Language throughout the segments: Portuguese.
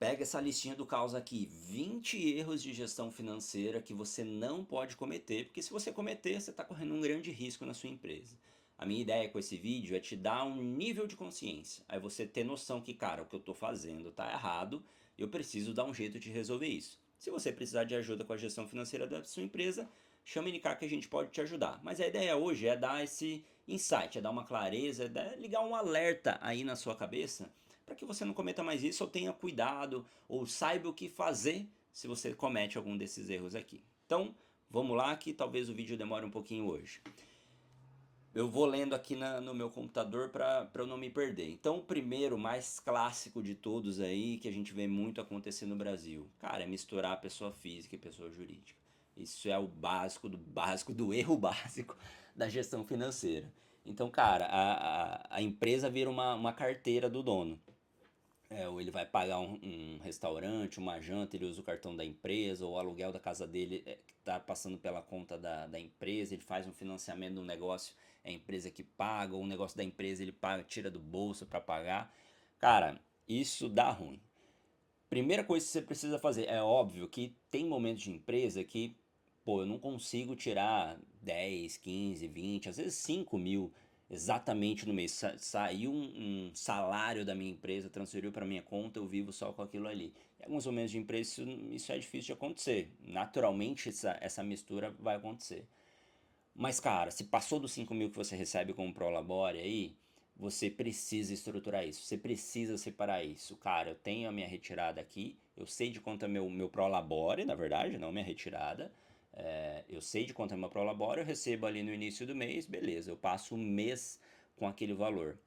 Pega essa listinha do caos aqui, 20 erros de gestão financeira que você não pode cometer, porque se você cometer, você está correndo um grande risco na sua empresa. A minha ideia com esse vídeo é te dar um nível de consciência, aí você ter noção que, cara, o que eu estou fazendo está errado, eu preciso dar um jeito de resolver isso. Se você precisar de ajuda com a gestão financeira da sua empresa, chame ele cá que a gente pode te ajudar. Mas a ideia hoje é dar esse insight, é dar uma clareza, é ligar um alerta aí na sua cabeça para que você não cometa mais isso, ou tenha cuidado, ou saiba o que fazer se você comete algum desses erros aqui. Então, vamos lá que talvez o vídeo demore um pouquinho hoje. Eu vou lendo aqui no meu computador para eu não me perder. Então, o primeiro, mais clássico de todos aí, que a gente vê muito acontecer no Brasil, cara, é misturar pessoa física e pessoa jurídica. Isso é o básico do erro básico da gestão financeira. Então, cara, a empresa vira uma carteira do dono. Ou ele vai pagar um restaurante, uma janta, ele usa o cartão da empresa, ou o aluguel da casa dele que está passando pela conta da empresa, ele faz um financiamento de um negócio, é a empresa que paga, ou um negócio da empresa ele paga, tira do bolso para pagar. Cara, isso dá ruim. Primeira coisa que você precisa fazer, é óbvio que tem momentos de empresa que, pô, eu não consigo tirar 10, 15, 20, às vezes 5 mil exatamente no mês. Saiu um salário da minha empresa, transferiu para minha conta, eu vivo só com aquilo ali. Em alguns momentos de empresa isso é difícil de acontecer. Naturalmente essa mistura vai acontecer. Mas, cara, se passou dos 5 mil que você recebe como Prolabore aí, você precisa estruturar isso, você precisa separar isso. Cara, eu tenho a minha retirada aqui, eu sei de quanto é meu Prolabore, na verdade, não minha retirada. Eu sei de quanto é meu Prolabore, eu recebo ali no início do mês, beleza, eu passo um mês com aquele valor.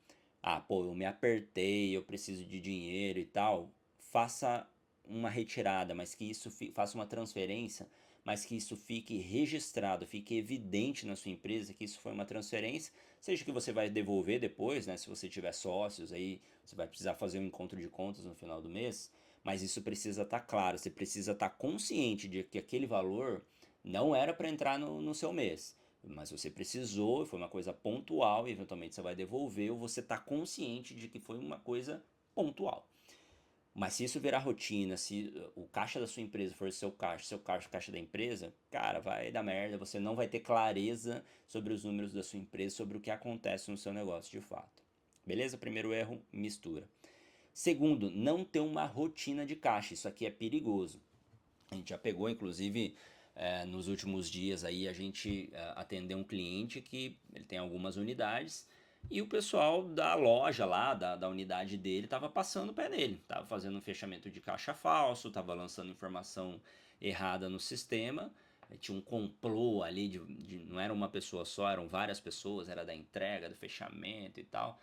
Ah, pô, eu me apertei, eu preciso de dinheiro e tal. Faça uma retirada, mas que isso faça uma transferência, mas que isso fique registrado, fique evidente na sua empresa que isso foi uma transferência, seja que você vai devolver depois, né? Se você tiver sócios aí, você vai precisar fazer um encontro de contas no final do mês, mas isso precisa estar claro, você precisa estar consciente de que aquele valor não era para entrar no seu mês. Mas você precisou, foi uma coisa pontual e eventualmente você vai devolver, ou você está consciente de que foi uma coisa pontual. Mas se isso virar rotina, se o caixa da sua empresa for seu caixa, o caixa da empresa, cara, vai dar merda, você não vai ter clareza sobre os números da sua empresa, sobre o que acontece no seu negócio de fato. Beleza? Primeiro erro, mistura. Segundo, não ter uma rotina de caixa, isso aqui é perigoso. A gente já pegou, inclusive, nos últimos dias aí, a gente atendeu um cliente que ele tem algumas unidades e o pessoal da loja lá, da unidade dele, estava passando o pé nele. Estava fazendo um fechamento de caixa falso, estava lançando informação errada no sistema. Tinha um complô ali, não era uma pessoa só, eram várias pessoas, era da entrega, do fechamento e tal.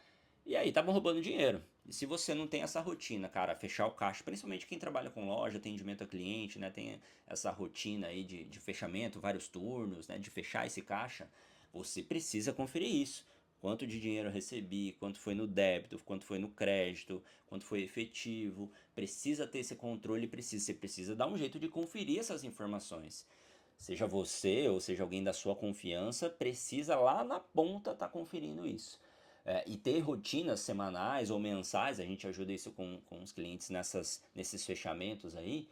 E aí, estavam roubando dinheiro. E se você não tem essa rotina, cara, fechar o caixa, principalmente quem trabalha com loja, atendimento a cliente, né, tem essa rotina aí de fechamento, vários turnos, né, de fechar esse caixa, você precisa conferir isso. Quanto de dinheiro eu recebi, quanto foi no débito, quanto foi no crédito, quanto foi efetivo. Precisa ter esse controle, você precisa dar um jeito de conferir essas informações. Seja você ou seja alguém da sua confiança, precisa lá na ponta estar conferindo isso. E ter rotinas semanais ou mensais, a gente ajuda isso com os clientes nesses fechamentos aí,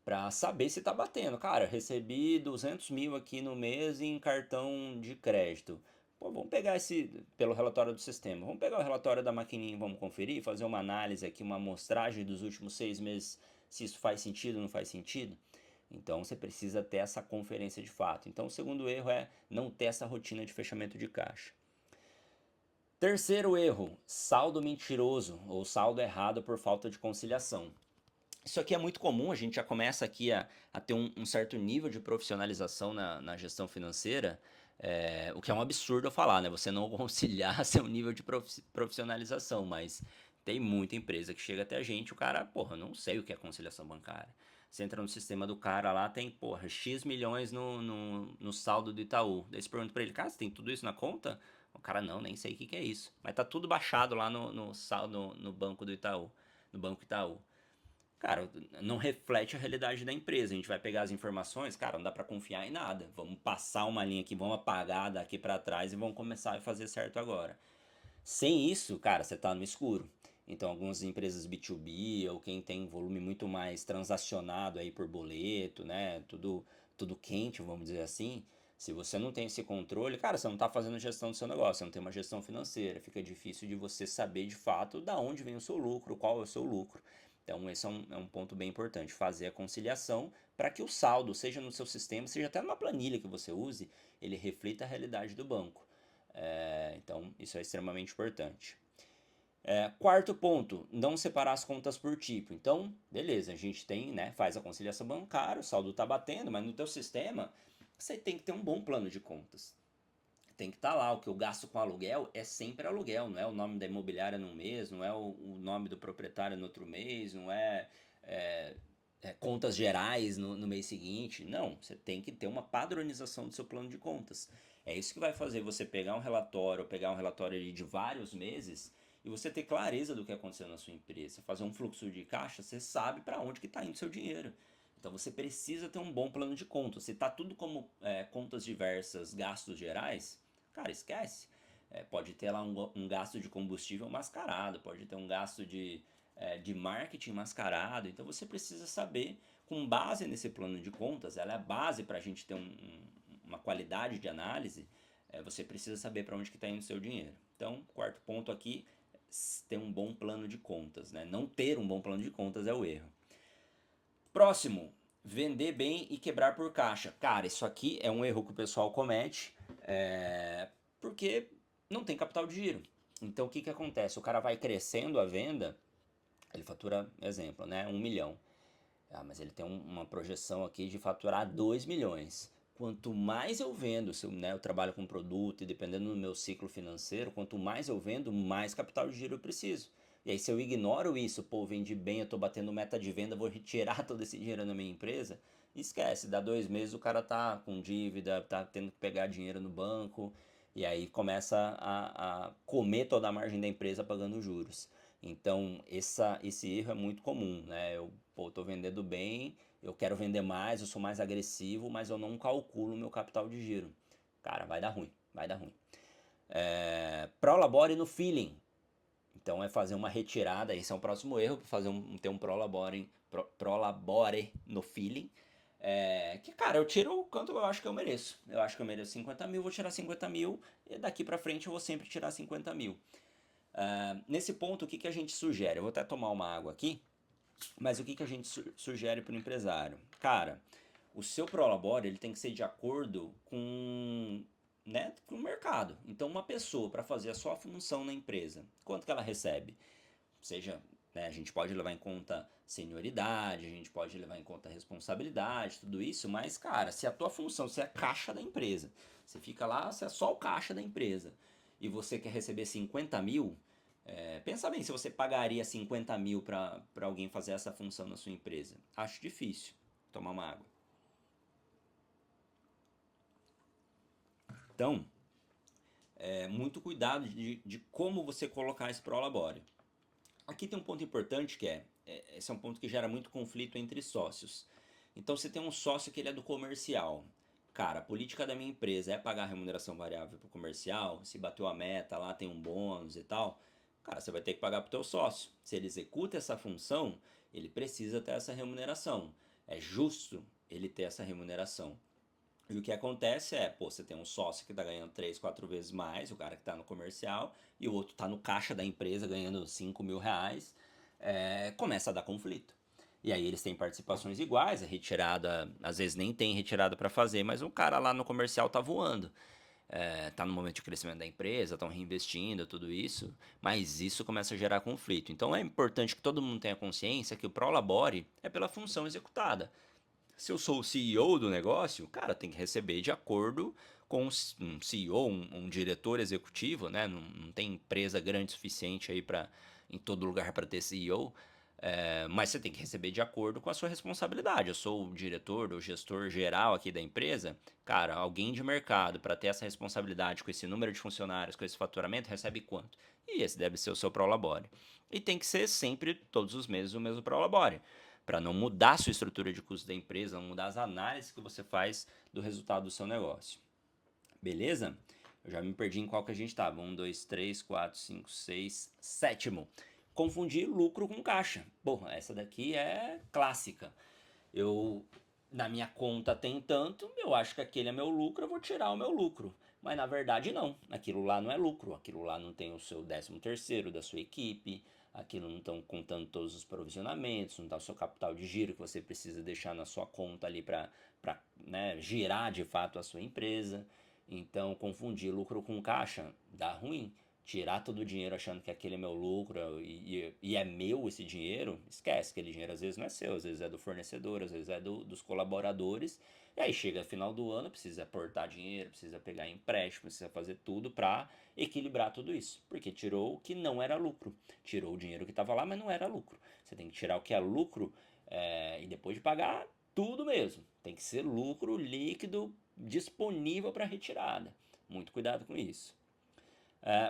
para saber se está batendo. Cara, recebi 200 mil aqui no mês em cartão de crédito. Pô, vamos pegar pelo relatório do sistema, vamos pegar o relatório da maquininha, vamos conferir, fazer uma análise aqui, uma amostragem dos últimos 6 meses, se isso faz sentido ou não faz sentido. Então você precisa ter essa conferência de fato. Então o segundo erro é não ter essa rotina de fechamento de caixa. Terceiro erro, saldo mentiroso ou saldo errado por falta de conciliação. Isso aqui é muito comum, a gente já começa aqui a ter um certo nível de profissionalização na gestão financeira, o que é um absurdo eu falar, né? Você não conciliar seu nível de profissionalização, mas tem muita empresa que chega até a gente, o cara, porra, não sei o que é conciliação bancária. Você entra no sistema do cara lá, tem, porra, X milhões no saldo do Itaú. Daí você pergunta pra ele, cara, você tem tudo isso na conta? O cara, não, nem sei o que é isso. Mas tá tudo baixado lá no saldo, no banco do Itaú, no banco Itaú. Cara, não reflete a realidade da empresa. A gente vai pegar as informações, cara, não dá pra confiar em nada. Vamos passar uma linha aqui, vamos apagar daqui pra trás e vamos começar a fazer certo agora. Sem isso, cara, você tá no escuro. Então, algumas empresas B2B ou quem tem volume muito mais transacionado aí por boleto, né? Tudo quente, vamos dizer assim. Se você não tem esse controle, cara, você não está fazendo gestão do seu negócio, você não tem uma gestão financeira. Fica difícil de você saber de fato da onde vem o seu lucro, qual é o seu lucro. Então, esse é um ponto bem importante, fazer a conciliação para que o saldo, seja no seu sistema, seja até numa planilha que você use, ele reflita a realidade do banco. Então, isso é extremamente importante. Quarto ponto, não separar as contas por tipo. Então, beleza, a gente tem, né, faz a conciliação bancária, o saldo está batendo, mas no teu sistema você tem que ter um bom plano de contas. Tem que estar lá, o que eu gasto com aluguel é sempre aluguel, não é o nome da imobiliária no mês, não é o nome do proprietário no outro mês, não é, contas gerais no mês seguinte. Não, você tem que ter uma padronização do seu plano de contas. É isso que vai fazer você pegar um relatório, ou pegar um relatório de vários meses e você ter clareza do que aconteceu na sua empresa. Fazer um fluxo de caixa, você sabe para onde que está indo seu dinheiro. Então você precisa ter um bom plano de contas. Se está tudo como contas diversas, gastos gerais, cara, esquece. Pode ter lá um gasto de combustível mascarado, pode ter um gasto de marketing mascarado. Então você precisa saber, com base nesse plano de contas, ela é a base para a gente ter uma qualidade de análise. Você precisa saber para onde que está indo o seu dinheiro. Então, quarto ponto aqui, ter um bom plano de contas, né? Não ter um bom plano de contas é o erro. Próximo, vender bem e quebrar por caixa. Cara, isso aqui é um erro que o pessoal comete, porque não tem capital de giro. Então o que acontece? O cara vai crescendo a venda, ele fatura, exemplo, né, 1 milhão. Mas ele tem uma projeção aqui de faturar 2 milhões. Quanto mais eu vendo, se eu, né, eu trabalho com produto e dependendo do meu ciclo financeiro, quanto mais eu vendo, mais capital de giro eu preciso. E aí se eu ignoro isso, pô, vendi bem, eu estou batendo meta de venda, vou retirar todo esse dinheiro na minha empresa, esquece, dá 2 meses o cara tá com dívida, tá tendo que pegar dinheiro no banco, e aí começa a comer toda a margem da empresa pagando juros. Então, esse erro é muito comum, né? Eu, pô, tô vendendo bem, eu quero vender mais, eu sou mais agressivo, mas eu não calculo o meu capital de giro. Cara, vai dar ruim, vai dar ruim. Prolabore no feeling. Então, é fazer uma retirada, esse é o próximo erro, fazer ter um prolabore no feeling. Que, cara, eu tiro o quanto eu acho que eu mereço. Eu acho que eu mereço 50 mil, vou tirar 50 mil, e daqui pra frente eu vou sempre tirar 50 mil. Nesse ponto, o que a gente sugere? Eu vou até tomar uma água aqui, mas o que a gente sugere para o empresário? Cara, o seu prolabore ele tem que ser de acordo com o mercado. Então, uma pessoa para fazer a sua função na empresa, quanto que ela recebe? Seja, né, a gente pode levar em conta senioridade, a gente pode levar em conta responsabilidade, tudo isso, mas, cara, se a tua função, você é a caixa da empresa, você fica lá, você é só o caixa da empresa, e você quer receber 50 mil, pensa bem se você pagaria 50 mil para alguém fazer essa função na sua empresa. Acho difícil. Tomar uma água. Então, muito cuidado de como você colocar esse prolabore. Aqui tem um ponto importante que esse é um ponto que gera muito conflito entre sócios. Então você tem um sócio que ele é do comercial. Cara, a política da minha empresa é pagar remuneração variável para o comercial. Se bateu a meta, lá tem um bônus e tal. Cara, você vai ter que pagar para o teu sócio. Se ele executa essa função, ele precisa ter essa remuneração. É justo ele ter essa remuneração. E o que acontece pô, você tem um sócio que está ganhando 3, 4 vezes mais, o cara que está no comercial, e o outro está no caixa da empresa ganhando 5 mil reais, começa a dar conflito. E aí eles têm participações iguais, a retirada, às vezes nem tem retirada para fazer, mas o cara lá no comercial tá voando. Tá no momento de crescimento da empresa, estão reinvestindo, tudo isso, mas isso começa a gerar conflito. Então é importante que todo mundo tenha consciência que o prolabore é pela função executada. Se eu sou o CEO do negócio, cara, tem que receber de acordo com um CEO, um diretor executivo, né? Não tem empresa grande o suficiente aí para em todo lugar para ter CEO. Mas você tem que receber de acordo com a sua responsabilidade. Eu sou o diretor ou gestor geral aqui da empresa. Cara, alguém de mercado para ter essa responsabilidade com esse número de funcionários, com esse faturamento, recebe quanto? E esse deve ser o seu prolabore. E tem que ser sempre, todos os meses, o mesmo prolabore para não mudar a sua estrutura de custo da empresa, não mudar as análises que você faz do resultado do seu negócio. Beleza? Eu já me perdi em qual que a gente estava. 1, 2, 3, 4, 5, 6, sétimo. confundir lucro com caixa. Porra, essa daqui é clássica. Eu, na minha conta tem tanto, eu acho que aquele é meu lucro, eu vou tirar o meu lucro. Mas na verdade não, aquilo lá não é lucro, aquilo lá não tem o seu 13º da sua equipe, aquilo não estão contando todos os provisionamentos, não está o seu capital de giro que você precisa deixar na sua conta ali para né, girar de fato a sua empresa. Então confundir lucro com caixa dá ruim. Tirar todo o dinheiro achando que aquele é meu lucro e é meu esse dinheiro, esquece, aquele dinheiro às vezes não é seu, às vezes é do fornecedor, às vezes é dos colaboradores. E aí chega no final do ano, precisa aportar dinheiro, precisa pegar empréstimo, precisa fazer tudo para equilibrar tudo isso. Porque tirou o que não era lucro. Tirou o dinheiro que estava lá, mas não era lucro. Você tem que tirar o que é lucro e depois de pagar tudo mesmo. Tem que ser lucro líquido disponível para retirada. Muito cuidado com isso.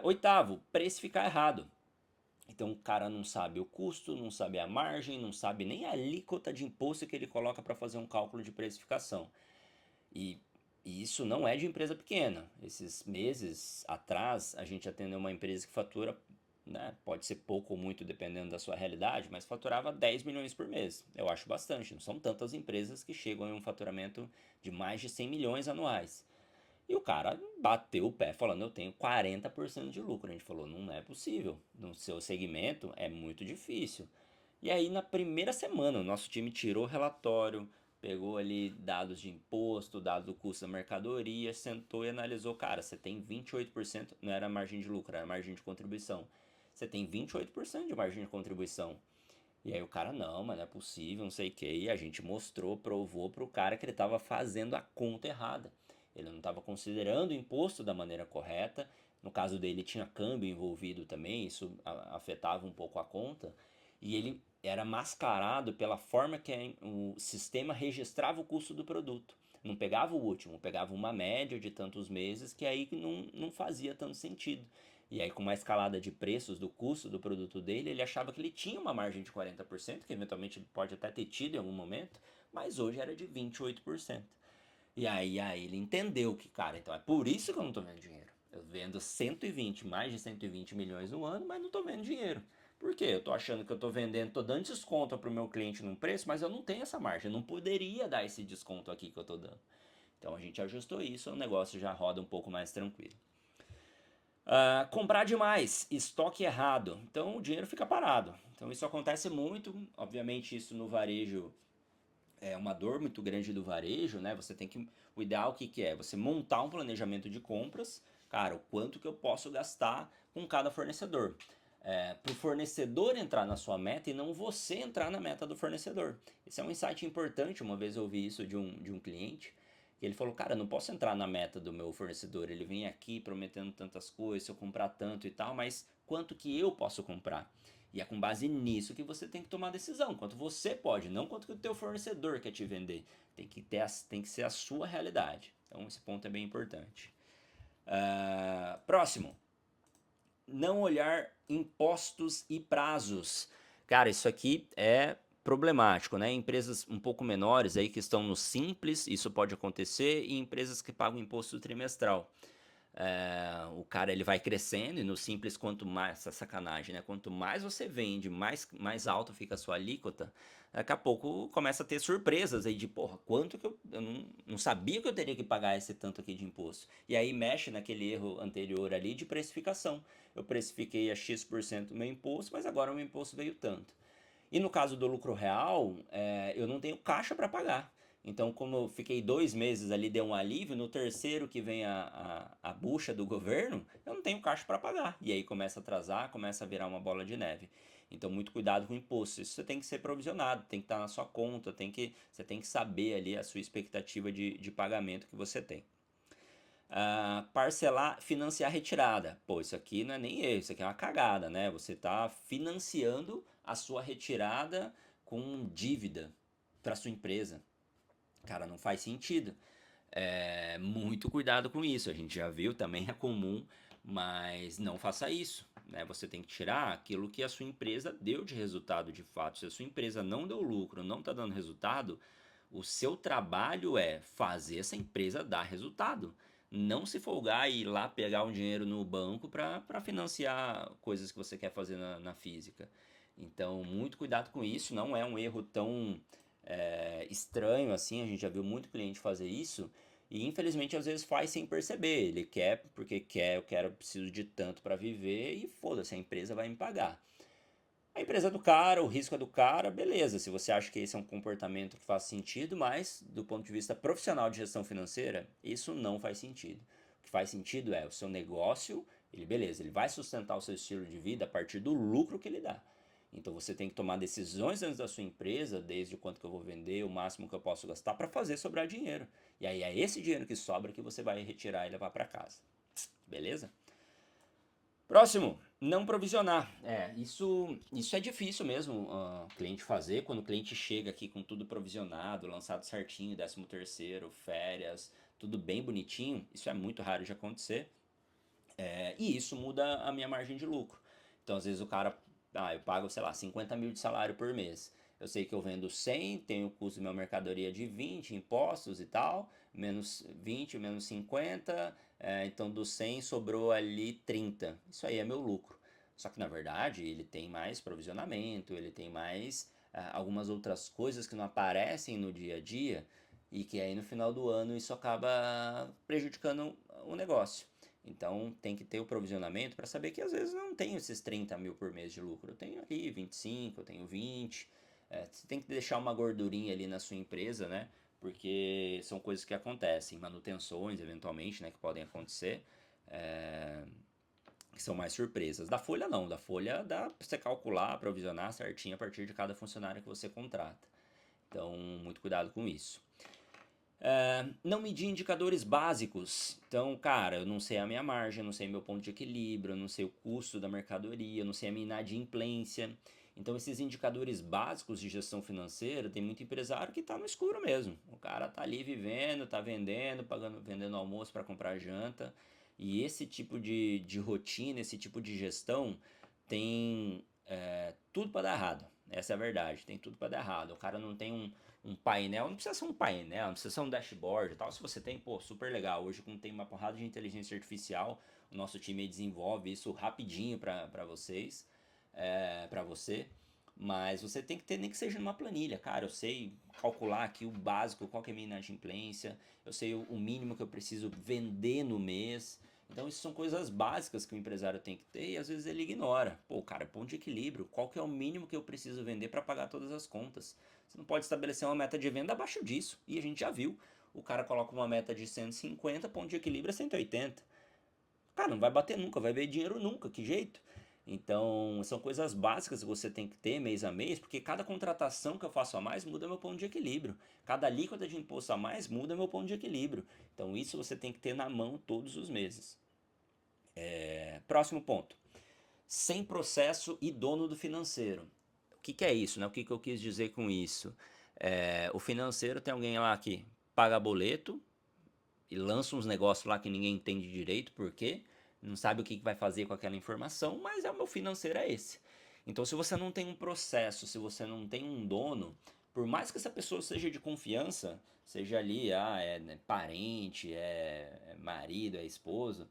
Oitavo, precificar errado. Então o cara não sabe o custo, não sabe a margem, não sabe nem a alíquota de imposto que ele coloca para fazer um cálculo de precificação. E, e isso não é de empresa pequena. Esses meses atrás a gente atendeu uma empresa que fatura, né, pode ser pouco ou muito dependendo da sua realidade, mas faturava 10 milhões por mês. Eu acho bastante. Não são tantas empresas que chegam em um faturamento de mais de 100 milhões anuais. E o cara bateu o pé falando, eu tenho 40% de lucro. A gente falou, não é possível. No seu segmento é muito difícil. E aí na primeira semana o nosso time tirou o relatório, pegou ali dados de imposto, dados do custo da mercadoria, sentou e analisou, cara, você tem 28%, não era margem de lucro, era margem de contribuição. Você tem 28% de margem de contribuição. E aí o cara, não, mas não é possível, não sei o que. E a gente mostrou, provou pro cara que ele estava fazendo a conta errada. Ele não estava considerando o imposto da maneira correta. No caso dele tinha câmbio envolvido também, isso afetava um pouco a conta. E ele era mascarado pela forma que o sistema registrava o custo do produto. Não pegava o último, pegava uma média de tantos meses que aí não fazia tanto sentido. E aí, com uma escalada de preços do custo do produto dele, ele achava que ele tinha uma margem de 40%, que eventualmente ele pode até ter tido em algum momento, mas hoje era de 28%. E aí ele entendeu que, cara, então é por isso que eu não tô vendo dinheiro. Eu vendo 120, mais de 120 milhões no ano, mas não tô vendo dinheiro. Por quê? Eu tô achando que eu tô vendendo, tô dando desconto pro meu cliente num preço, mas eu não tenho essa margem. Eu não poderia dar esse desconto aqui que eu tô dando. Então a gente ajustou isso, o negócio já roda um pouco mais tranquilo. Comprar demais, estoque errado, então o dinheiro fica parado. Então isso acontece muito, obviamente isso no varejo é uma dor muito grande do varejo, né? Você tem que, o ideal o que que é? Você montar um planejamento de compras, cara, o quanto que eu posso gastar com cada fornecedor. Para o fornecedor entrar na sua meta e não você entrar na meta do fornecedor. Esse é um insight importante, uma vez eu ouvi isso de um cliente, que ele falou, cara, eu não posso entrar na meta do meu fornecedor, ele vem aqui prometendo tantas coisas, se eu comprar tanto e tal, mas quanto que eu posso comprar? E é com base nisso que você tem que tomar a decisão, quanto você pode, não quanto que o teu fornecedor quer te vender. Tem que ser a sua realidade. Então esse ponto é bem importante. Próximo, não olhar impostos e prazos. Cara, isso aqui é problemático, né? Empresas um pouco menores aí que estão no simples, isso pode acontecer, e empresas que pagam imposto trimestral. O cara ele vai crescendo e no simples quanto mais, essa sacanagem, né? Quanto mais você vende, mais alto fica a sua alíquota, daqui a pouco começa a ter surpresas aí de, porra, quanto que eu não sabia que eu teria que pagar esse tanto aqui de imposto. E aí mexe naquele erro anterior ali de precificação. Eu precifiquei a X% do meu imposto, mas agora o meu imposto veio tanto. E no caso do lucro real, eu não tenho caixa para pagar. Então, como eu fiquei 2 meses ali, deu um alívio, no terceiro que vem a bucha do governo, eu não tenho caixa para pagar. E aí começa a atrasar, começa a virar uma bola de neve. Então, muito cuidado com o imposto. Isso você tem que ser provisionado, tem que estar na sua conta, você tem que saber ali a sua expectativa de pagamento que você tem. Parcelar, financiar retirada. Pô, isso aqui não é nem erro, isso aqui é uma cagada, né? Você está financiando a sua retirada com dívida para sua empresa. Cara, não faz sentido. Muito cuidado com isso. A gente já viu, também é comum, mas não faça isso, né? Você tem que tirar aquilo que a sua empresa deu de resultado de fato. Se a sua empresa não deu lucro, não está dando resultado, o seu trabalho é fazer essa empresa dar resultado. não se folgar e ir lá pegar um dinheiro no banco para financiar coisas que você quer fazer na física. Então, muito cuidado com isso, não é um erro tão estranho assim, a gente já viu muito cliente fazer isso, e infelizmente às vezes faz sem perceber. Ele quer porque quer, eu quero, eu preciso de tanto para viver e foda-se, a empresa vai me pagar. A empresa é do cara, o risco é do cara, beleza. Se você acha que esse é um comportamento que faz sentido, mas do ponto de vista profissional de gestão financeira, isso não faz sentido. O que faz sentido é o seu negócio, ele beleza, ele vai sustentar o seu estilo de vida a partir do lucro que ele dá. Então você tem que tomar decisões dentro da sua empresa, desde o quanto que eu vou vender, o máximo que eu posso gastar para fazer sobrar dinheiro. E aí é esse dinheiro que sobra que você vai retirar e levar para casa. Beleza? Próximo, não provisionar. Isso é difícil mesmo, o cliente fazer. Quando o cliente chega aqui com tudo provisionado, lançado certinho, 13º, férias, tudo bem bonitinho, isso é muito raro de acontecer. E isso muda a minha margem de lucro. Então, às vezes o cara, eu pago, sei lá, 50 mil de salário por mês. Eu sei que eu vendo 100, tenho o custo da minha mercadoria de 20, impostos e tal, menos 20, menos 50, então dos 100 sobrou ali 30. Isso aí é meu lucro. Só que na verdade ele tem mais provisionamento, ele tem mais algumas outras coisas que não aparecem no dia a dia e que aí no final do ano isso acaba prejudicando o negócio. Então tem que ter o provisionamento para saber que às vezes eu não tenho esses 30 mil por mês de lucro. Eu tenho ali 25, eu tenho 20. Você tem que deixar uma gordurinha ali na sua empresa, né? Porque são coisas que acontecem, manutenções eventualmente, né? Que podem acontecer, é, que são mais surpresas. Da folha não, da folha dá para você calcular, provisionar certinho a partir de cada funcionário que você contrata. Então, muito cuidado com isso. Não medir indicadores básicos. Então, cara, eu não sei a minha margem, eu não sei meu ponto de equilíbrio, eu não sei o custo da mercadoria, eu não sei a minha inadimplência. Então, esses indicadores básicos de gestão financeira, tem muito empresário que está no escuro mesmo. O cara tá ali vivendo, tá vendendo, pagando, vendendo almoço para comprar janta. E esse tipo de rotina, esse tipo de gestão tem tudo para dar errado. Essa é a verdade, tem tudo para dar errado. O cara não tem um painel, não precisa ser um painel, não precisa ser um dashboard e tal. Se você tem, pô, super legal. Hoje, como tem uma porrada de inteligência artificial, o nosso time desenvolve isso rapidinho para vocês, para você. Mas você tem que ter, nem que seja numa planilha. Cara, eu sei calcular aqui o básico, qual que é a minha inadimplência, eu sei o mínimo que eu preciso vender no mês. Então, isso são coisas básicas que o empresário tem que ter e às vezes ele ignora. Pô, cara, ponto de equilíbrio. Qual que é o mínimo que eu preciso vender para pagar todas as contas? Você não pode estabelecer uma meta de venda abaixo disso. E a gente já viu. O cara coloca uma meta de 150, ponto de equilíbrio é 180. Cara, não vai bater nunca, vai ver dinheiro nunca, que jeito? Então, são coisas básicas que você tem que ter mês a mês, porque cada contratação que eu faço a mais muda meu ponto de equilíbrio. Cada alíquota de imposto a mais muda meu ponto de equilíbrio. Então, isso você tem que ter na mão todos os meses. Próximo ponto. Sem processo e dono do financeiro. O que é isso, né? O que eu quis dizer com isso? O financeiro tem alguém lá que paga boleto e lança uns negócios lá que ninguém entende direito por quê, não sabe o que vai fazer com aquela informação, mas o meu financeiro é esse. Então, se você não tem um processo, se você não tem um dono, por mais que essa pessoa seja de confiança, seja ali, né, parente, é marido, é esposo,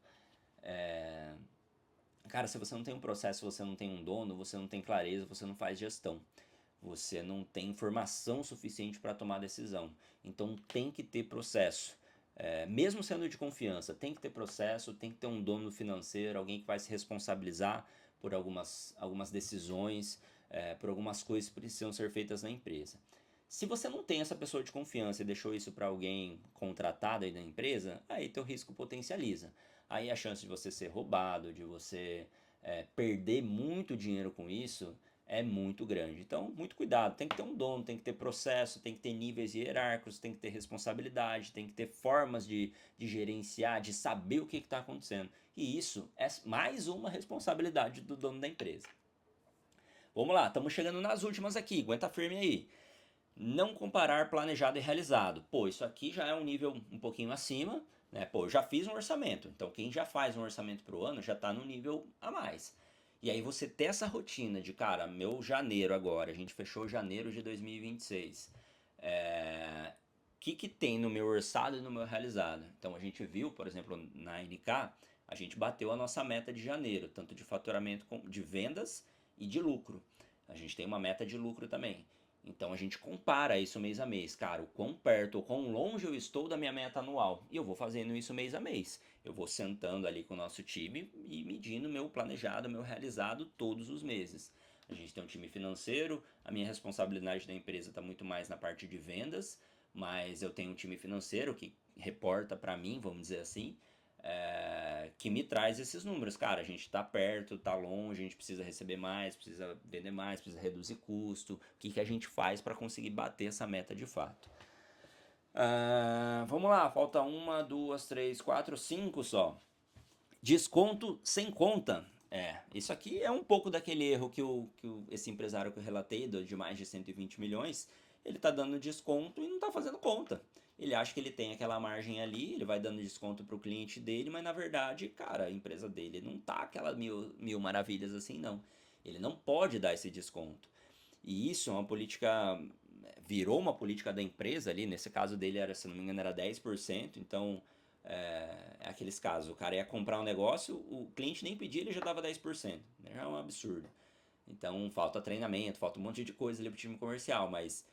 cara, se você não tem um processo, você não tem um dono, você não tem clareza, você não faz gestão. Você não tem informação suficiente para tomar decisão. Então tem que ter processo. Mesmo sendo de confiança, tem que ter processo, tem que ter um dono financeiro, alguém que vai se responsabilizar por algumas decisões, por algumas coisas que precisam ser feitas na empresa. Se você não tem essa pessoa de confiança e deixou isso para alguém contratado aí da empresa, aí teu risco potencializa. Aí a chance de você ser roubado, de você perder muito dinheiro com isso, é muito grande. Então, muito cuidado. Tem que ter um dono, tem que ter processo, tem que ter níveis hierárquicos, tem que ter responsabilidade, tem que ter formas de gerenciar, de saber o que está acontecendo. E isso é mais uma responsabilidade do dono da empresa. Vamos lá, estamos chegando nas últimas aqui. Aguenta firme aí. Não comparar planejado e realizado. Pô, isso aqui já é um nível um pouquinho acima, né? Pô, eu já fiz um orçamento. Então, quem já faz um orçamento para o ano já está no nível a mais. E aí você ter essa rotina de, cara, meu janeiro agora, a gente fechou janeiro de 2026. O que tem no meu orçado e no meu realizado. Então a gente viu, por exemplo, na NK, a gente bateu a nossa meta de janeiro, tanto de faturamento, de vendas e de lucro. A gente tem uma meta de lucro também. Então a gente compara isso mês a mês. Cara, o quão perto ou quão longe eu estou da minha meta anual. E eu vou fazendo isso mês a mês. Eu vou sentando ali com o nosso time e medindo meu planejado, meu realizado todos os meses. A gente tem um time financeiro, a minha responsabilidade da empresa está muito mais na parte de vendas, mas eu tenho um time financeiro que reporta para mim, vamos dizer assim, que me traz esses números. Cara, a gente está perto, está longe, a gente precisa receber mais, precisa vender mais, precisa reduzir custo. O que a gente faz para conseguir bater essa meta de fato? Vamos lá, falta uma, duas, três, quatro, cinco só. Desconto sem conta. Isso aqui é um pouco daquele erro esse empresário que eu relatei, de mais de 120 milhões, ele está dando desconto e não está fazendo conta. Ele acha que ele tem aquela margem ali, ele vai dando desconto para o cliente dele, mas na verdade, cara, a empresa dele não tá aquelas mil maravilhas assim, não. Ele não pode dar esse desconto. E isso é uma política, virou uma política da empresa ali, nesse caso dele era, se não me engano, era 10%, então é aqueles casos, o cara ia comprar um negócio, o cliente nem pedia, ele já dava 10%, né? Já é um absurdo. Então falta treinamento, falta um monte de coisa ali pro time comercial, mas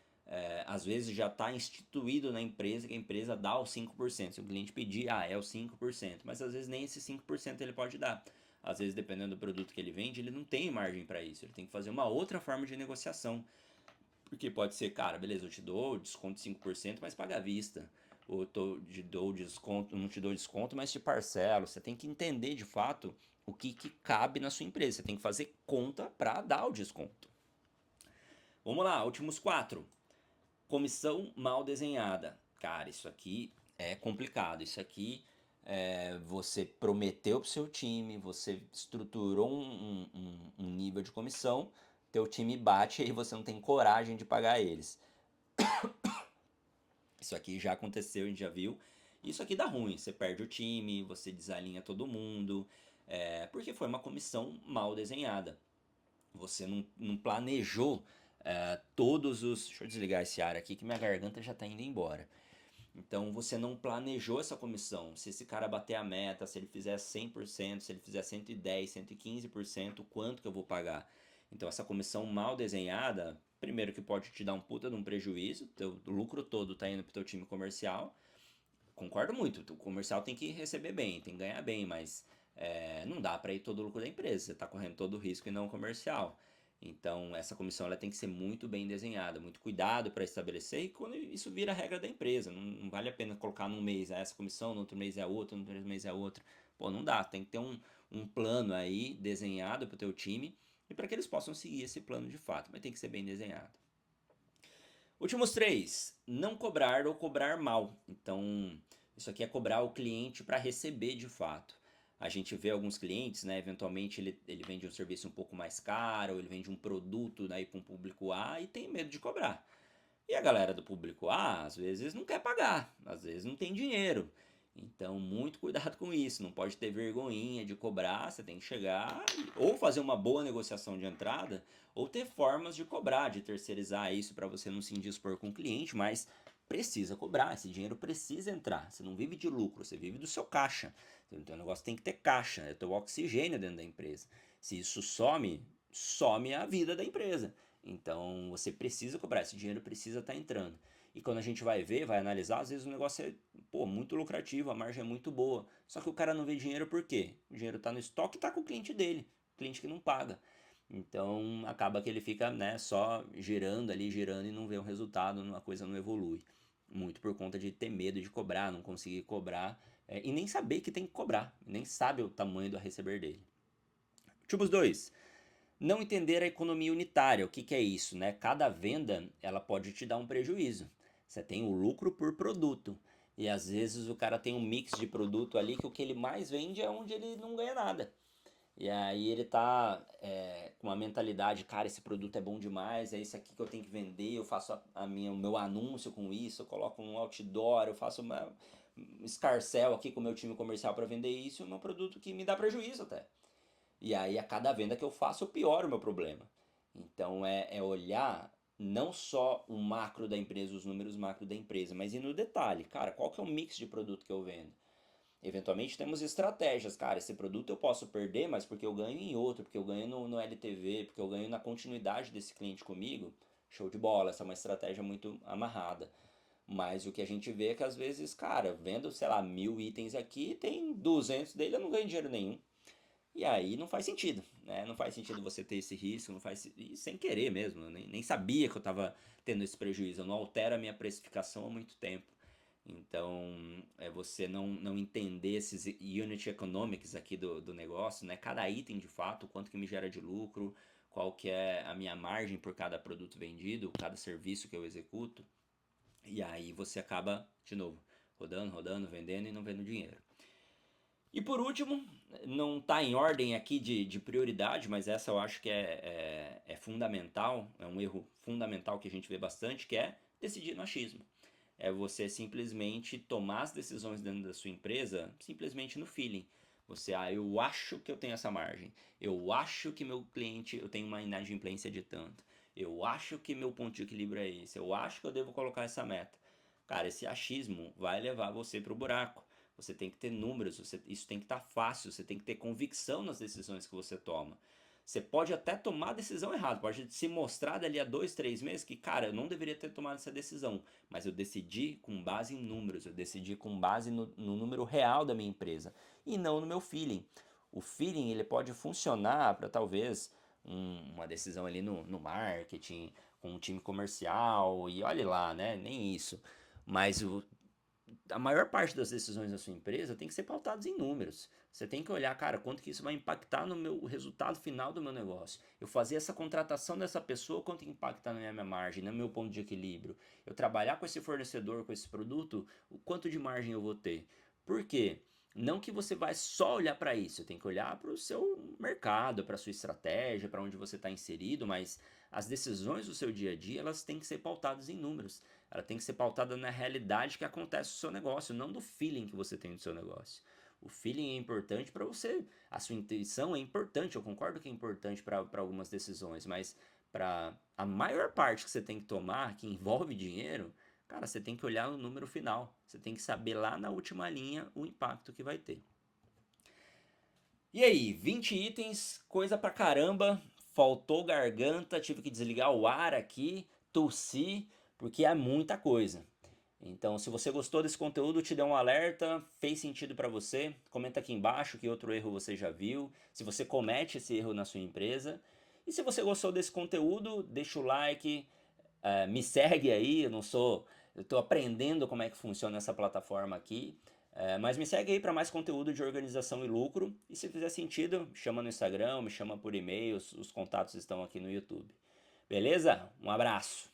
às vezes já está instituído na empresa que a empresa dá os 5%. Se o cliente pedir, é o 5%, mas às vezes nem esse 5% ele pode dar. Às vezes, dependendo do produto que ele vende, ele não tem margem para isso, ele tem que fazer uma outra forma de negociação. Porque pode ser, cara, beleza, eu te dou desconto de 5%, mas paga à vista. Ou te dou desconto, não te dou desconto, mas te parcelo. Você tem que entender de fato o que cabe na sua empresa. Você tem que fazer conta para dar o desconto. Vamos lá, últimos quatro. Comissão mal desenhada. Cara, isso aqui é complicado. Isso aqui você prometeu para o seu time, você estruturou um nível de comissão, teu time bate e aí você não tem coragem de pagar eles. Isso aqui já aconteceu, a gente já viu. Isso aqui dá ruim, você perde o time, você desalinha todo mundo, porque foi uma comissão mal desenhada. Você não planejou todos os. Deixa eu desligar esse ar aqui que minha garganta já está indo embora. Então você não planejou essa comissão. Se esse cara bater a meta, se ele fizer 100%, se ele fizer 110%, 115%, quanto que eu vou pagar? Então essa comissão mal desenhada, primeiro que pode te dar um puta de um prejuízo, teu lucro todo tá indo pro teu time comercial. Concordo muito, o comercial tem que receber bem, tem que ganhar bem, mas não dá para ir todo o lucro da empresa, você está correndo todo o risco e não o comercial. Então, essa comissão ela tem que ser muito bem desenhada, muito cuidado para estabelecer, e quando isso vira regra da empresa, não vale a pena colocar num mês essa comissão, no outro mês é outra, no outro mês é outra. Pô, não dá, tem que ter um plano aí desenhado para o teu time e para que eles possam seguir esse plano de fato, mas tem que ser bem desenhado. Últimos três, não cobrar ou cobrar mal. Então, isso aqui é cobrar o cliente para receber de fato. A gente vê alguns clientes, né? Eventualmente ele vende um serviço um pouco mais caro, ou ele vende um produto daí para um público A e tem medo de cobrar. E a galera do público A, às vezes, não quer pagar, às vezes não tem dinheiro. Então, muito cuidado com isso. Não pode ter vergonhinha de cobrar. Você tem que chegar ou fazer uma boa negociação de entrada, ou ter formas de cobrar, de terceirizar isso para você não se indispor com o cliente, mas precisa cobrar. Esse dinheiro precisa entrar. Você não vive de lucro, você vive do seu caixa. Então, o negócio tem que ter caixa, é teu oxigênio dentro da empresa. Se isso some, some a vida da empresa. Então, você precisa cobrar. Esse dinheiro precisa estar entrando. E quando a gente vai ver, vai analisar, às vezes o negócio é muito lucrativo, a margem é muito boa. Só que o cara não vê dinheiro por quê? O dinheiro está no estoque e está com o cliente dele, cliente que não paga. Então acaba que ele fica só girando ali, girando e não vê o resultado, a coisa não evolui. Muito por conta de ter medo de cobrar, não conseguir cobrar e nem saber que tem que cobrar, nem sabe o tamanho do a receber dele. Últimos dois. Não entender a economia unitária, o que é isso, né? Cada venda ela pode te dar um prejuízo. Você tem o lucro por produto. E às vezes o cara tem um mix de produto ali que o que ele mais vende é onde ele não ganha nada. E aí ele tá com uma mentalidade, cara, esse produto é bom demais, é isso aqui que eu tenho que vender, eu faço o meu anúncio com isso, eu coloco um outdoor, eu faço um escarcel aqui com o meu time comercial para vender isso, é um produto que me dá prejuízo até. E aí, a cada venda que eu faço, eu pioro o meu problema. Então, é olhar não só o macro da empresa, os números macro da empresa, mas ir no detalhe. Cara, qual que é o mix de produto que eu vendo? Eventualmente temos estratégias, cara, esse produto eu posso perder, mas porque eu ganho em outro, porque eu ganho no LTV, porque eu ganho na continuidade desse cliente comigo, show de bola, essa é uma estratégia muito amarrada. Mas o que a gente vê é que às vezes, cara, vendo, sei lá, 1.000 itens aqui, tem 200 dele, eu não ganho dinheiro nenhum. E aí não faz sentido, né? Não faz sentido você ter esse risco, não faz, e sem querer mesmo, eu nem sabia que eu estava tendo esse prejuízo, eu não altero a minha precificação há muito tempo. Então, é você não entender esses unit economics aqui do negócio, né? Cada item de fato, quanto que me gera de lucro, qual que é a minha margem por cada produto vendido, cada serviço que eu executo. E aí você acaba, de novo, rodando, rodando, vendendo e não vendo dinheiro. E por último, não está em ordem aqui de prioridade, mas essa eu acho que é fundamental, é um erro fundamental que a gente vê bastante, que é decidir no achismo. É você simplesmente tomar as decisões dentro da sua empresa simplesmente no feeling. Você, eu acho que eu tenho essa margem. Eu acho que meu cliente, eu tenho uma inadimplência de tanto. Eu acho que meu ponto de equilíbrio é esse. Eu acho que eu devo colocar essa meta. Cara, esse achismo vai levar você para o buraco. Você tem que ter números, isso tem que estar fácil, você tem que ter convicção nas decisões que você toma. Você pode até tomar a decisão errada, pode se mostrar dali a 2, 3 meses que, cara, eu não deveria ter tomado essa decisão, mas eu decidi com base em números, eu decidi com base no número real da minha empresa e não no meu feeling. O feeling ele pode funcionar para talvez uma decisão ali no marketing, com um time comercial e olhe lá, né? Nem isso. Mas a maior parte das decisões da sua empresa tem que ser pautadas em números. Você tem que olhar, cara, quanto que isso vai impactar no meu resultado final do meu negócio. Eu fazer essa contratação dessa pessoa, quanto que impacta na minha margem, no meu ponto de equilíbrio. Eu trabalhar com esse fornecedor, com esse produto, o quanto de margem eu vou ter. Por quê? Não que você vai só olhar para isso, tem que olhar para o seu mercado, para a sua estratégia, para onde você está inserido, mas as decisões do seu dia a dia elas têm que ser pautadas em números. Ela tem que ser pautada na realidade que acontece no seu negócio, não do feeling que você tem do seu negócio. O feeling é importante para você, a sua intuição é importante, eu concordo que é importante para algumas decisões, mas para a maior parte que você tem que tomar, que envolve dinheiro, cara, você tem que olhar o número final. Você tem que saber lá na última linha o impacto que vai ter. E aí, 20 itens, coisa pra caramba. Faltou garganta, tive que desligar o ar aqui, tossi, porque é muita coisa. Então, se você gostou desse conteúdo, te dê um alerta, fez sentido para você, comenta aqui embaixo que outro erro você já viu, se você comete esse erro na sua empresa. E se você gostou desse conteúdo, deixa o like, me segue aí, eu estou aprendendo como é que funciona essa plataforma aqui, mas me segue aí para mais conteúdo de organização e lucro. E se fizer sentido, me chama no Instagram, me chama por e-mail, os contatos estão aqui no YouTube. Beleza? Um abraço!